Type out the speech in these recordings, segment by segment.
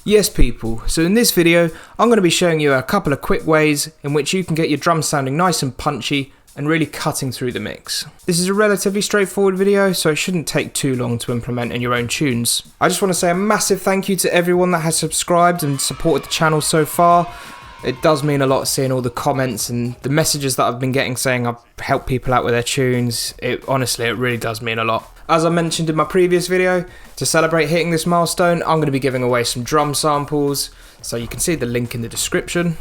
Yes people, so in this video I'm going to be showing you a couple of quick ways in which you can get your drums sounding nice and punchy and really cutting through the mix. This is a relatively straightforward video, so it shouldn't take too long to implement in your own tunes. I just want to say a massive thank you to everyone that has subscribed and supported the channel so far. It does mean a lot seeing all the comments and the messages that I've been getting saying I've helped people out with their tunes. Honestly, it really does mean a lot. As I mentioned in my previous video, to celebrate hitting this milestone, I'm going to be giving away some drum samples, so you can see the link in the description.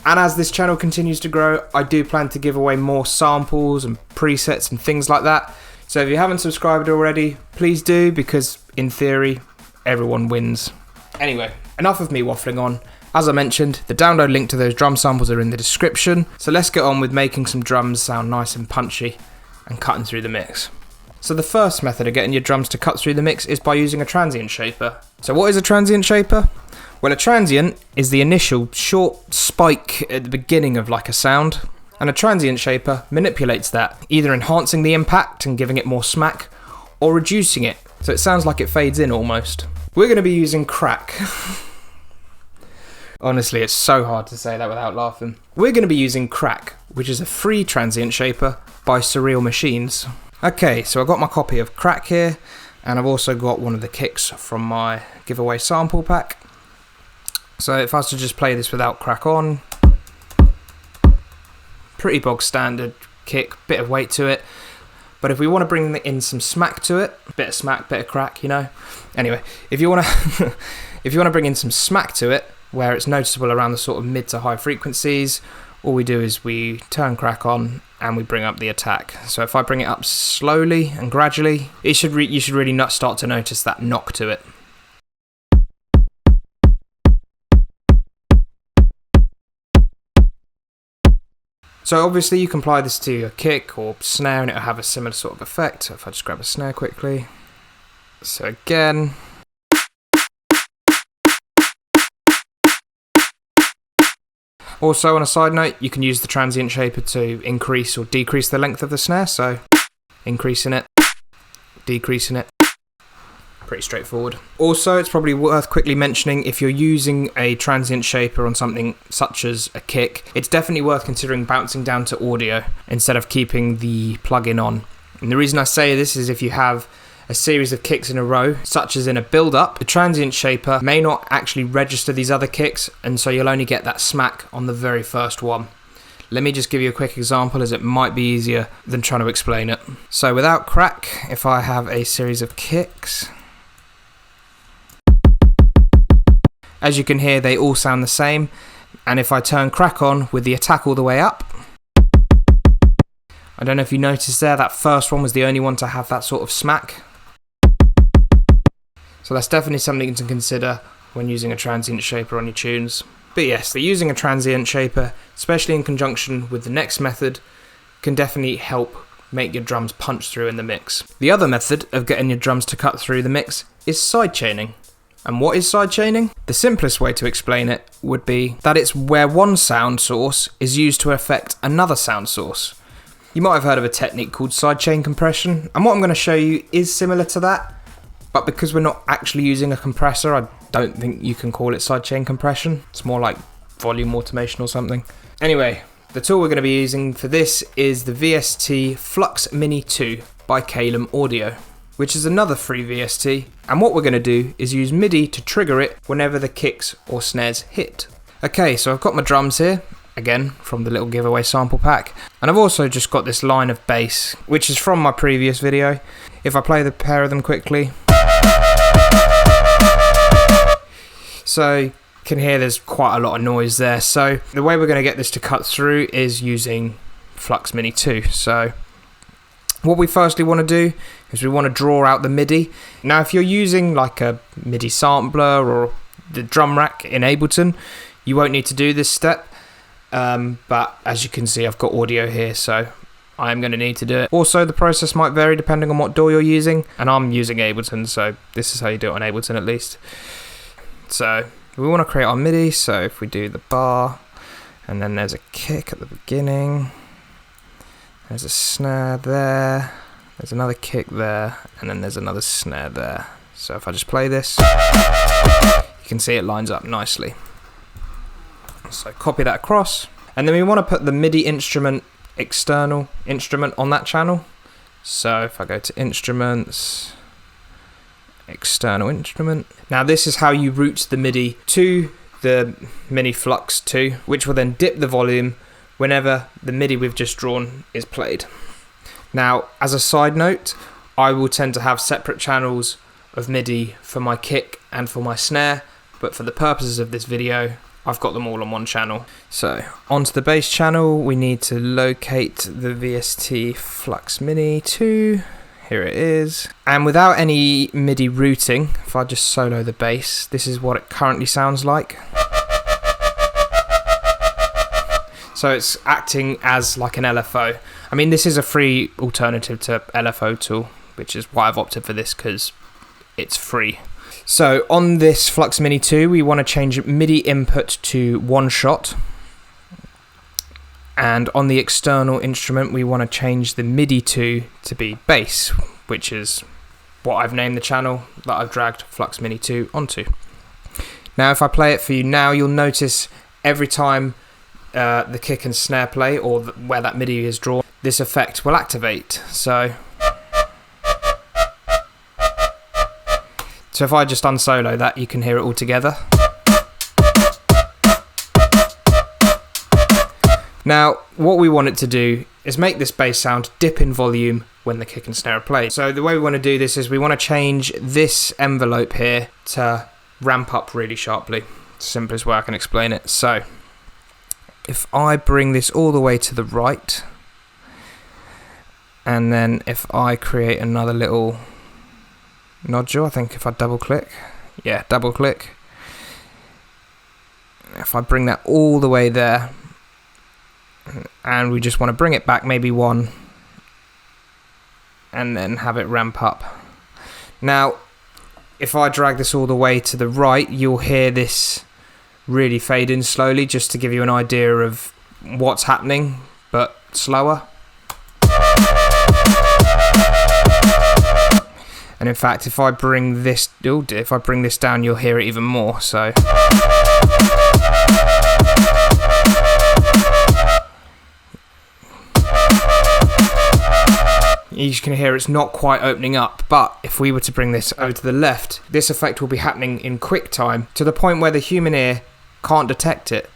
And as this channel continues to grow, I do plan to give away more samples and presets and things like that. So if you haven't subscribed already, please do, because in theory, everyone wins. Anyway, enough of me waffling on. As I mentioned, the download link to those drum samples are in the description, so let's get on with making some drums sound nice and punchy and cutting through the mix. So the first method of getting your drums to cut through the mix is by using a transient shaper. So what is a transient shaper? Well, a transient is the initial short spike at the beginning of like a sound, and a transient shaper manipulates that, either enhancing the impact and giving it more smack, or reducing it, so it sounds like it fades in almost. We're going to be using crack. Honestly, it's so hard to say that without laughing. We're going to be using crack, which is a free transient shaper by Surreal Machines. Okay, so I've got my copy of crack here, and I've also got one of the kicks from my giveaway sample pack. So if I was to just play this without crack on, pretty bog standard kick, bit of weight to it. But if we want to bring in some smack to it, bit of smack, bit of crack, you know. Anyway, if you want to bring in some smack to it, where it's noticeable around the sort of mid to high frequencies, all we do is we turn crack on and we bring up the attack. So if I bring it up slowly and gradually, you should really not start to notice that knock to it. So obviously you can apply this to your kick or snare and it'll have a similar sort of effect. So if I just grab a snare quickly. So again. Also, on a side note, you can use the transient shaper to increase or decrease the length of the snare, so increasing it, decreasing it, pretty straightforward. Also, it's probably worth quickly mentioning, if you're using a transient shaper on something such as a kick, it's definitely worth considering bouncing down to audio instead of keeping the plugin on. And the reason I say this is if you have a series of kicks in a row, such as in a build-up, the transient shaper may not actually register these other kicks, and so you'll only get that smack on the very first one. Let me just give you a quick example, as it might be easier than trying to explain it. So without crack, if I have a series of kicks, as you can hear, they all sound the same, and if I turn crack on with the attack all the way up, I don't know if you noticed there, that first one was the only one to have that sort of smack. So that's definitely something to consider when using a transient shaper on your tunes. But yes, using a transient shaper, especially in conjunction with the next method, can definitely help make your drums punch through in the mix. The other method of getting your drums to cut through the mix is sidechaining. And what is sidechaining? The simplest way to explain it would be that it's where one sound source is used to affect another sound source. You might have heard of a technique called sidechain compression, and what I'm going to show you is similar to that, but because we're not actually using a compressor, I don't think you can call it sidechain compression. It's more like volume automation or something. Anyway, the tool we're going to be using for this is the VST Flux Mini 2 by Calum Audio, which is another free VST, and what we're going to do is use MIDI to trigger it whenever the kicks or snares hit. Okay, so I've got my drums here, again from the little giveaway sample pack, and I've also just got this line of bass, which is from my previous video. If I play the pair of them quickly, so you can hear there's quite a lot of noise there. So the way we're going to get this to cut through is using Flux Mini 2. So what we firstly want to do is we want to draw out the MIDI. Now if you're using like a MIDI sampler or the drum rack in Ableton, you won't need to do this step. But as you can see, I've got audio here, so I'm going to need to do it. Also, the process might vary depending on what DAW you're using, and I'm using Ableton, so this is how you do it on Ableton at least. So we want to create our MIDI, so if we do the bar, and then there's a kick at the beginning, there's a snare there, there's another kick there, and then there's another snare there. So if I just play this, you can see it lines up nicely. So copy that across, and then we want to put the MIDI instrument, external instrument on that channel. So if I go to instruments, external instrument. Now this is how you route the MIDI to the Mini Flux 2, which will then dip the volume whenever the MIDI we've just drawn is played. Now, as a side note, I will tend to have separate channels of MIDI for my kick and for my snare, but for the purposes of this video, I've got them all on one channel. So, onto the bass channel, we need to locate the VST Flux Mini 2. Here it is. And without any MIDI routing, if I just solo the bass, this is what it currently sounds like. So it's acting as like an LFO. I mean, this is a free alternative to LFO tool, which is why I've opted for this, because it's free. So on this Flux Mini 2, we want to change MIDI input to one shot. And on the external instrument, we want to change the MIDI to be bass, which is what I've named the channel that I've dragged Flux Mini 2 onto. Now, if I play it for you now, you'll notice every time the kick and snare play, or where that MIDI is drawn, this effect will activate. So if I just unsolo that, you can hear it all together. Now, what we want it to do is make this bass sound dip in volume when the kick and snare are played. So the way we want to do this is we want to change this envelope here to ramp up really sharply. Simplest way I can explain it. So if I bring this all the way to the right, and then if I create another little nodule, I think if I double click, yeah, double click. If I bring that all the way there, and we just want to bring it back maybe one, and then have it ramp up. Now, if I drag this all the way to the right, you'll hear this really fade in slowly, just to give you an idea of what's happening, but slower. And in fact, if I bring this down, you'll hear it even more. So you can hear it's not quite opening up, but if we were to bring this over to the left, this effect will be happening in quick time, to the point where the human ear can't detect it.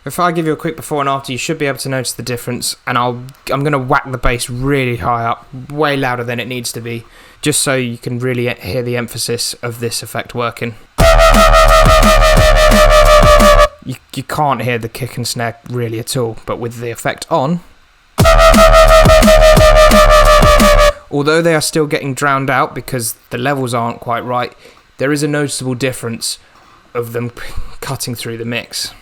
If I give you a quick before and after, you should be able to notice the difference, and I'm going to whack the bass really high up, way louder than it needs to be, just so you can really hear the emphasis of this effect working. You can't hear the kick and snare really at all, but with the effect on, although they are still getting drowned out because the levels aren't quite right, there is a noticeable difference of them cutting through the mix.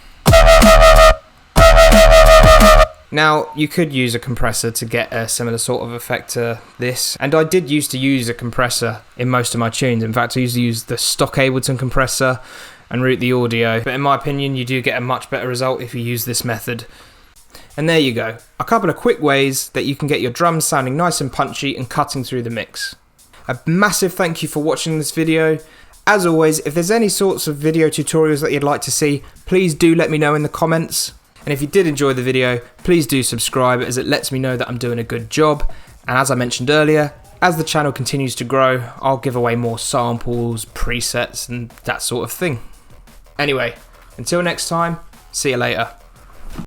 Now, you could use a compressor to get a similar sort of effect to this, and I did used to use a compressor in most of my tunes. In fact, I used to use the stock Ableton compressor and route the audio, but in my opinion, you do get a much better result if you use this method. And there you go, a couple of quick ways that you can get your drums sounding nice and punchy and cutting through the mix. A massive thank you for watching this video. As always, if there's any sorts of video tutorials that you'd like to see, please do let me know in the comments. And if you did enjoy the video, please do subscribe, as it lets me know that I'm doing a good job. And as I mentioned earlier, as the channel continues to grow, I'll give away more samples, presets, and that sort of thing. Anyway, until next time, see you later.